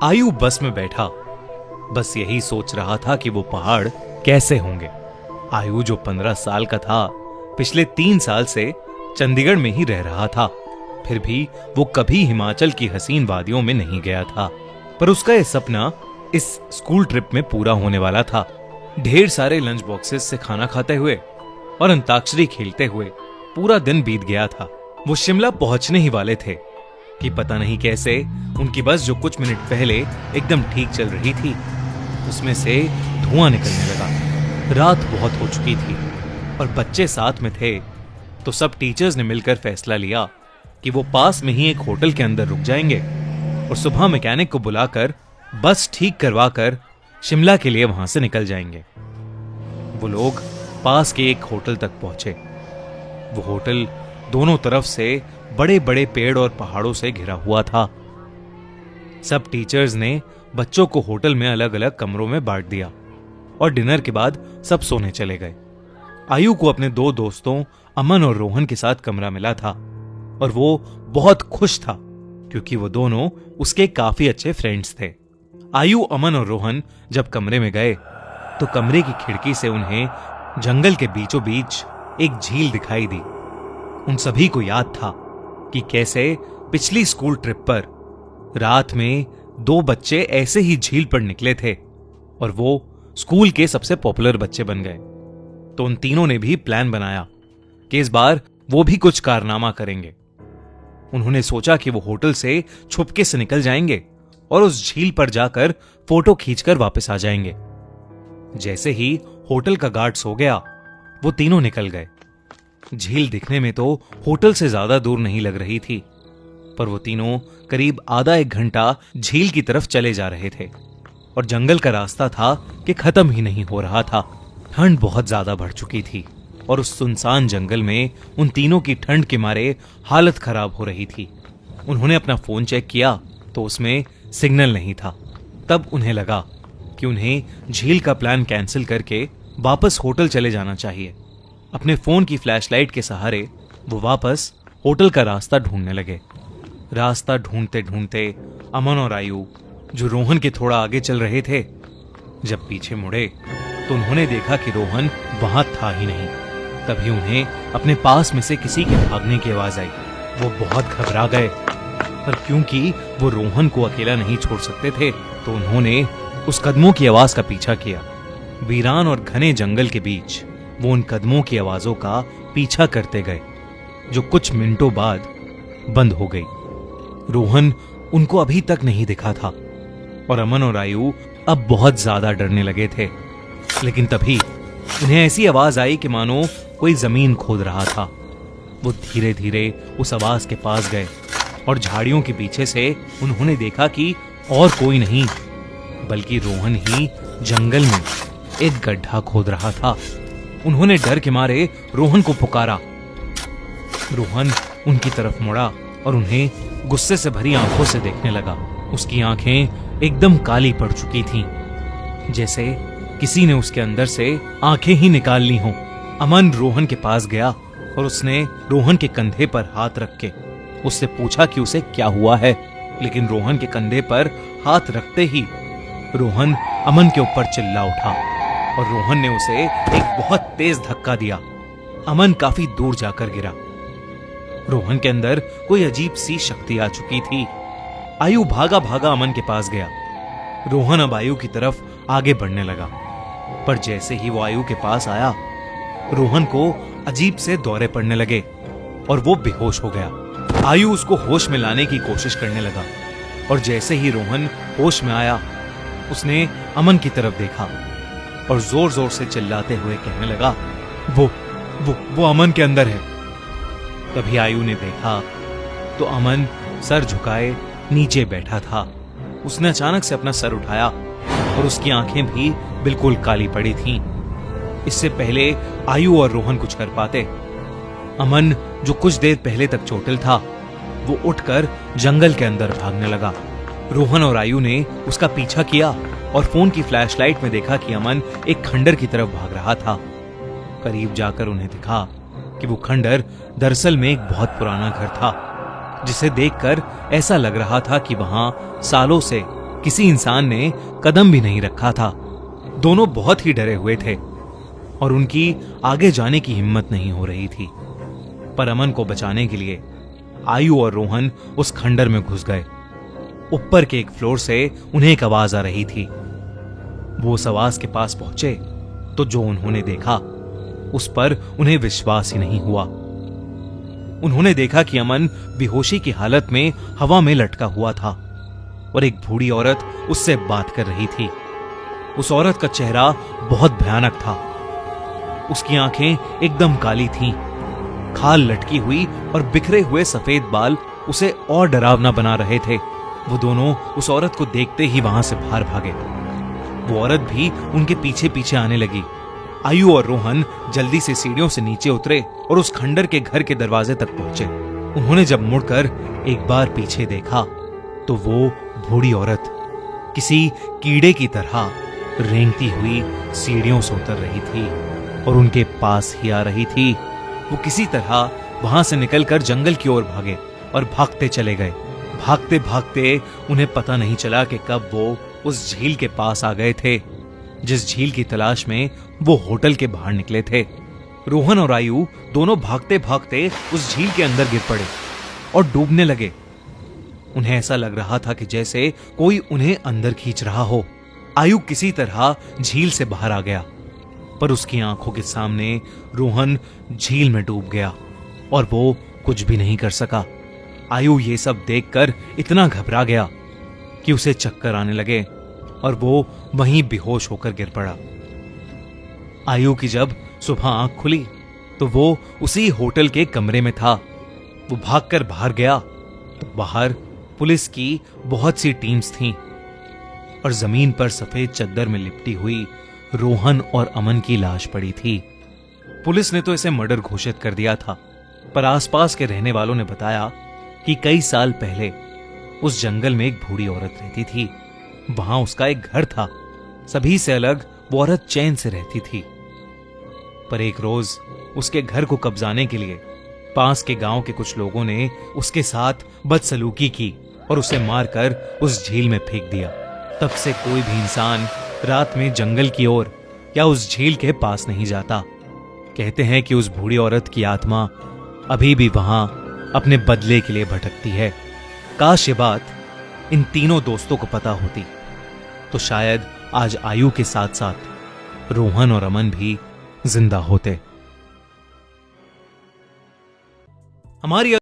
आयु बस में बैठा बस यही सोच रहा था कि वो पहाड़ कैसे होंगे। आयु जो 15 साल का था, पिछले 3 साल से चंडीगढ़ में ही रह रहा था। फिर भी वो कभी हिमाचल की हसीन वादियों में नहीं गया था। पर उसका यह सपना इस स्कूल ट्रिप में पूरा होने वाला था। ढेर सारे लंच बॉक्सेस से खाना खाते हुए और अंताक्षरी खेलते हुए पूरा दिन बीत गया था। वो शिमला पहुंचने ही वाले थे कि पता नहीं कैसे उनकी बस जो कुछ मिनट पहले एकदम ठीक चल रही थी, उसमें से धुआं निकलने लगा। रात बहुत हो चुकी थी और बच्चे साथ में थे, तो सब टीचर्स ने मिलकर फैसला लिया कि वो पास में ही एक होटल के अंदर रुक जाएंगे और सुबह मैकेनिक को बुलाकर बस ठीक करवा कर शिमला के लिए वहां से निकल जाएंगे। वो लोग पास के एक होटल तक पहुंचे। वो होटल दोनों तरफ से बड़े बड़े पेड़ और पहाड़ों से घिरा हुआ था। सब टीचर्स ने बच्चों को होटल में अलग अलग कमरों में बांट दिया और डिनर के बाद सब सोने चले गए। आयु को अपने 2 दोस्तों अमन और रोहन के साथ कमरा मिला था और वो बहुत खुश था क्योंकि वो दोनों उसके काफी अच्छे फ्रेंड्स थे। आयु, अमन और रोहन जब कमरे में गए तो कमरे की खिड़की से उन्हें जंगल के बीचों बीच एक झील दिखाई दी। उन सभी को याद था कि कैसे पिछली स्कूल ट्रिप पर रात में 2 बच्चे ऐसे ही झील पर निकले थे और वो स्कूल के सबसे पॉपुलर बच्चे बन गए। तो उन तीनों ने भी प्लान बनाया कि इस बार वो भी कुछ कारनामा करेंगे। उन्होंने सोचा कि वो होटल से छुपके से निकल जाएंगे और उस झील पर जाकर फोटो खींचकर वापस आ जाएंगे। जैसे ही होटल का गार्ड सो गया, वो तीनों निकल गए। झील दिखने में तो होटल से ज्यादा दूर नहीं लग रही थी, पर वो तीनों करीब आधा 1 घंटा झील की तरफ चले जा रहे थे और जंगल का रास्ता था कि खत्म ही नहीं हो रहा था। ठंड बहुत ज्यादा बढ़ चुकी थी और उस सुनसान जंगल में उन तीनों की ठंड के मारे हालत खराब हो रही थी। उन्होंने अपना फोन चेक किया तो उसमें सिग्नल नहीं था। तब उन्हें लगा कि उन्हें झील का प्लान कैंसिल करके वापस होटल चले जाना चाहिए। अपने फोन की फ्लैशलाइट के सहारे वो वापस होटल का रास्ता ढूंढने लगे। रास्ता ढूंढते ढूंढते अमन और आयु, जो रोहन के थोड़ा आगे चल रहे थे, जब पीछे मुड़े तो उन्होंने देखा कि रोहन वहां था ही नहीं। तभी उन्हें अपने पास में से किसी के भागने की आवाज आई। वो बहुत घबरा गए, पर क्योंकि वो रोहन को अकेला नहीं छोड़ सकते थे, तो उन्होंने उस कदमों की आवाज का पीछा किया। वीरान और घने जंगल के बीच वो उन कदमों की आवाजों का पीछा करते गए, जो कुछ मिनटों बाद बंद हो गई। रोहन उनको अभी तक नहीं दिखा था और अमन और आयु अब बहुत ज्यादा डरने लगे थे। लेकिन तभी उन्हें ऐसी आवाज आई कि मानो कोई जमीन खोद रहा था। वो धीरे धीरे उस आवाज के पास गए और झाड़ियों के पीछे से उन्होंने देखा कि और कोई नहीं बल्कि रोहन ही जंगल में एक गड्ढा खोद रहा था। उन्होंने डर के मारे रोहन को पुकारा। रोहन उनकी तरफ मुड़ा और उन्हें गुस्से से भरी आंखों से देखने लगा। उसकी आंखें एकदम काली पड़ चुकी थीं, जैसे किसी ने उसके अंदर से आंखें ही निकाल ली हों। अमन रोहन के पास गया और उसने रोहन के कंधे पर हाथ रख के उससे पूछा कि उसे क्या हुआ है। लेकिन रोहन के कंधे पर हाथ रखते ही रोहन अमन के ऊपर चिल्ला उठा और रोहन ने उसे एक बहुत तेज धक्का दिया। अमन काफी दूर जाकर गिरा। रोहन के अंदर कोई अजीब सी शक्ति आ चुकी थी। आयु भागा भागा अमन के पास गया। रोहन अब आयु की तरफ आगे बढ़ने लगा, पर जैसे ही वो आयु के पास आया, रोहन को अजीब से दौरे पड़ने लगे और वो बेहोश हो गया। आयु उसको होश में लाने की कोशिश करने लगा और जैसे ही रोहन होश में आया, उसने अमन की तरफ देखा और जोर जोर से चिल्लाते हुए कहने लगा, वो अमन के अंदर है। तभी आयु ने देखा तो अमन सर झुकाए नीचे बैठा था। उसने अचानक से अपना सर उठाया और उसकी आंखें भी बिल्कुल काली पड़ी थीं। इससे पहले आयु और रोहन कुछ कर पाते, अमन जो कुछ देर पहले तक चोटिल था, वो उठकर जंगल के अंदर भागने लगा। रोहन और आयु ने उसका पीछा किया और फोन की फ्लैशलाइट में देखा कि अमन एक खंडर की तरफ भाग रहा था। करीब जाकर उन्हें दिखा कि वो खंडर दरअसल में एक बहुत पुराना घर था, जिसे देखकर ऐसा लग रहा था कि वहां सालों से किसी इंसान ने कदम भी नहीं रखा था। दोनों बहुत ही डरे हुए थे और उनकी आगे जाने की हिम्मत नहीं हो रही थी। पर अमन को बचाने के लिए आयु और रोहन उस खंडर में घुस गए। ऊपर के एक फ्लोर से उन्हें एक आवाज आ रही थी। वो उस आवाज के पास पहुंचे तो जो उन्होंने देखा उस पर उन्हें विश्वास ही नहीं हुआ। उन्होंने देखा कि अमन बेहोशी की हालत में हवा में लटका हुआ था और एक बूढ़ी औरत उससे बात कर रही थी। उस औरत का चेहरा बहुत भयानक था। उसकी आंखें एकदम काली थीं। खाल लटकी हुई और बिखरे हुए सफेद बाल उसे और डरावना बना रहे थे। वो दोनों उस औरत को देखते ही वहां से बाहर भागे। वो औरत भी उनके पीछे पीछे आने लगी। आयु और रोहन जल्दी से सीढ़ियों से नीचे उतरे और उस खंडर के घर के दरवाजे तक पहुंचे। उन्होंने जब मुड़कर एक बार पीछे देखा तो वो बूढ़ी औरत किसी कीड़े की तरह रेंगती हुई सीढ़ियों से उतर रही थी और उनके पास ही आ रही थी। वो किसी तरह वहां से निकलकर जंगल की ओर भागे और भागते चले गए। भागते भागते उन्हें पता नहीं चला कि कब वो उस झील के पास आ गए थे जिस झील की तलाश में वो होटल के बाहर निकले थे। रोहन और आयु दोनों भागते भागते उस झील के अंदर गिर पड़े और डूबने लगे। उन्हें ऐसा लग रहा था कि जैसे कोई उन्हें अंदर खींच रहा हो। आयु किसी तरह झील से बाहर आ गया पर उसकी आंखों के सामने रोहन झील में डूब गया और वो कुछ भी नहीं कर सका। आयु ये सब देखकर इतना घबरा गया कि उसे चक्कर आने लगे और वो वहीं बेहोश होकर गिर पड़ा। आयु की जब सुबह आंख खुली तो वो उसी होटल के कमरे में था। वो भागकर बाहर गया तो बाहर पुलिस की बहुत सी टीम्स थीं और जमीन पर सफेद चद्दर में लिपटी हुई रोहन और अमन की लाश पड़ी थी। पुलिस ने तो इसे मर्डर घोषित कर दिया था, पर आसपास के रहने वालों ने बताया कि कई साल पहले उस जंगल में एक बूढ़ी औरत रहती थी। वहां उसका एक घर था। सभी से अलग वो औरत चैन से रहती थी। पर एक रोज उसके घर को कब्जाने के लिए पास के गांव के कुछ लोगों ने उसके साथ बदसलूकी की और उसे मारकर उस झील में फेंक दिया। तब से कोई भी इंसान रात में जंगल की ओर या उस झील के पास नहीं जाता। कहते हैं कि उस बूढ़ी औरत की आत्मा अभी भी वहां अपने बदले के लिए भटकती है। काश ये बात इन तीनों दोस्तों को पता होती तो शायद आज आयु के साथ साथ रोहन और अमन भी जिंदा होते। हमारी